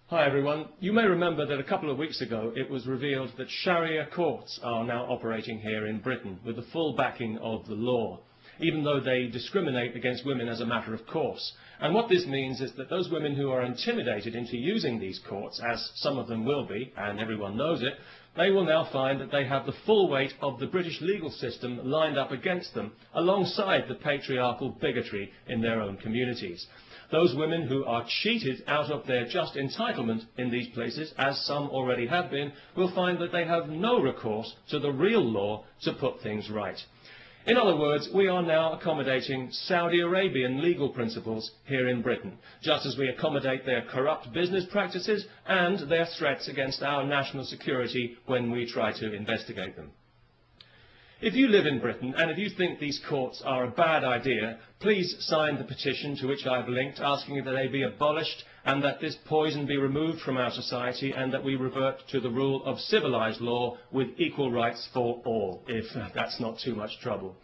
Hi everyone. You may remember that a couple of weeks ago it was revealed that Sharia courts are now operating here in Britain with the full backing of the law, even though they discriminate against women as a matter of course. And what this means is that those women who are intimidated into using these courts, as some of them will be, and everyone knows it, they will now find that they have the full weight of the British legal system lined up against them, alongside the patriarchal bigotry in their own communities. Those women who are cheated out of their just entitlement in these places, as some already have been, will find that they have no recourse to the real law to put things right. In other words, we are now accommodating Saudi Arabian legal principles here in Britain, just as we accommodate their corrupt business practices and their threats against our national security when we try to investigate them. If you live in Britain and if you think these courts are a bad idea, please sign the petition to which I have linked, asking that they be abolished and that this poison be removed from our society and that we revert to the rule of civilised law with equal rights for all, if that's not too much trouble.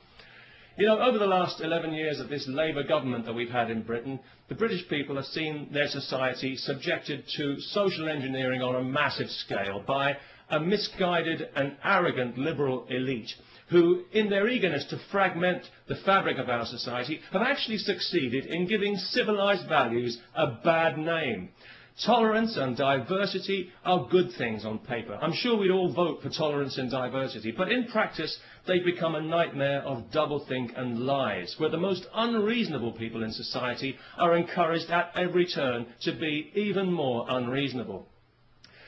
You know, over the last 11 years of this Labour government that we've had in Britain, the British people have seen their society subjected to social engineering on a massive scale by a misguided and arrogant liberal elite who, in their eagerness to fragment the fabric of our society, have actually succeeded in giving civilised values a bad name. Tolerance and diversity are good things on paper. I'm sure we'd all vote for tolerance and diversity, but in practice they've become a nightmare of doublethink and lies, where the most unreasonable people in society are encouraged at every turn to be even more unreasonable.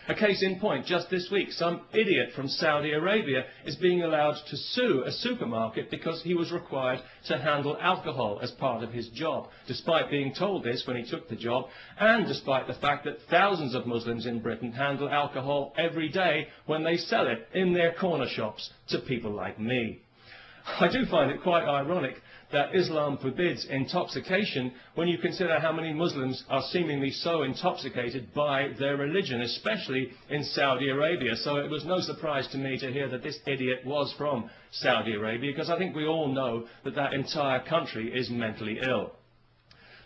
A case in point, just this week, some idiot from Saudi Arabia is being allowed to sue a supermarket because he was required to handle alcohol as part of his job, despite being told this when he took the job, and despite the fact that thousands of Muslims in Britain handle alcohol every day when they sell it in their corner shops to people like me. I do find it quite ironic that Islam forbids intoxication when you consider how many Muslims are seemingly so intoxicated by their religion, especially in Saudi Arabia. So it was no surprise to me to hear that this idiot was from Saudi Arabia, because I think we all know that that entire country is mentally ill.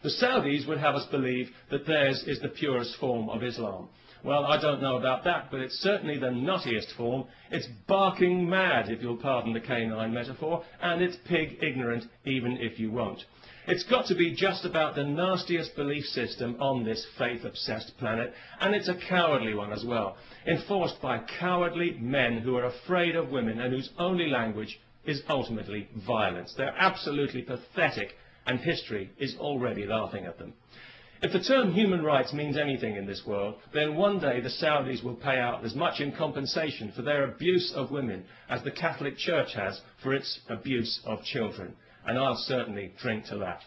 The Saudis would have us believe that theirs is the purest form of Islam. Well, I don't know about that, but it's certainly the nuttiest form. It's barking mad, if you'll pardon the canine metaphor, and it's pig ignorant, even if you won't. It's got to be just about the nastiest belief system on this faith-obsessed planet, and it's a cowardly one as well, enforced by cowardly men who are afraid of women and whose only language is ultimately violence. They're absolutely pathetic, and history is already laughing at them. If the term human rights means anything in this world, then one day the Saudis will pay out as much in compensation for their abuse of women as the Catholic Church has for its abuse of children. And I'll certainly drink to that.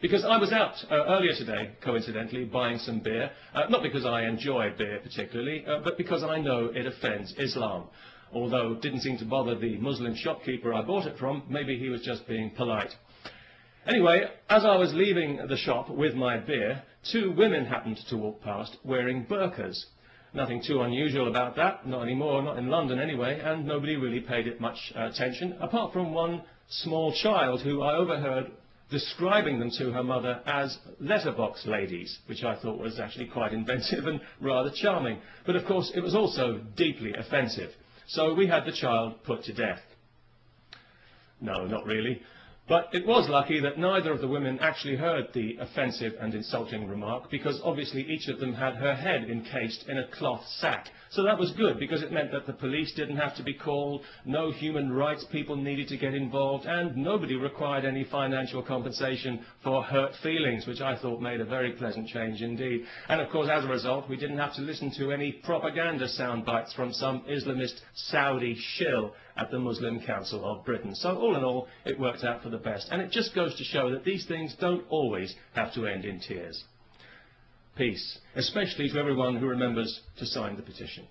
Because I was out earlier today, coincidentally, buying some beer, not because I enjoy beer particularly, but because I know it offends Islam. Although it didn't seem to bother the Muslim shopkeeper I bought it from, maybe he was just being polite. Anyway, as I was leaving the shop with my beer, two women happened to walk past wearing burqas. Nothing too unusual about that, not anymore, not in London anyway, and nobody really paid it much attention, apart from one small child who I overheard describing them to her mother as letterbox ladies, which I thought was actually quite inventive and rather charming. But of course it was also deeply offensive, so we had the child put to death. No, not really. But it was lucky that neither of the women actually heard the offensive and insulting remark, because obviously each of them had her head encased in a cloth sack. So that was good, because it meant that the police didn't have to be called, no human rights people needed to get involved, and nobody required any financial compensation for hurt feelings, which I thought made a very pleasant change indeed. And of course, as a result, we didn't have to listen to any propaganda sound bites from some Islamist Saudi shill at the Muslim Council of Britain. So all in all, it worked out for the best. And it just goes to show that these things don't always have to end in tears. Peace, especially to everyone who remembers to sign the petition.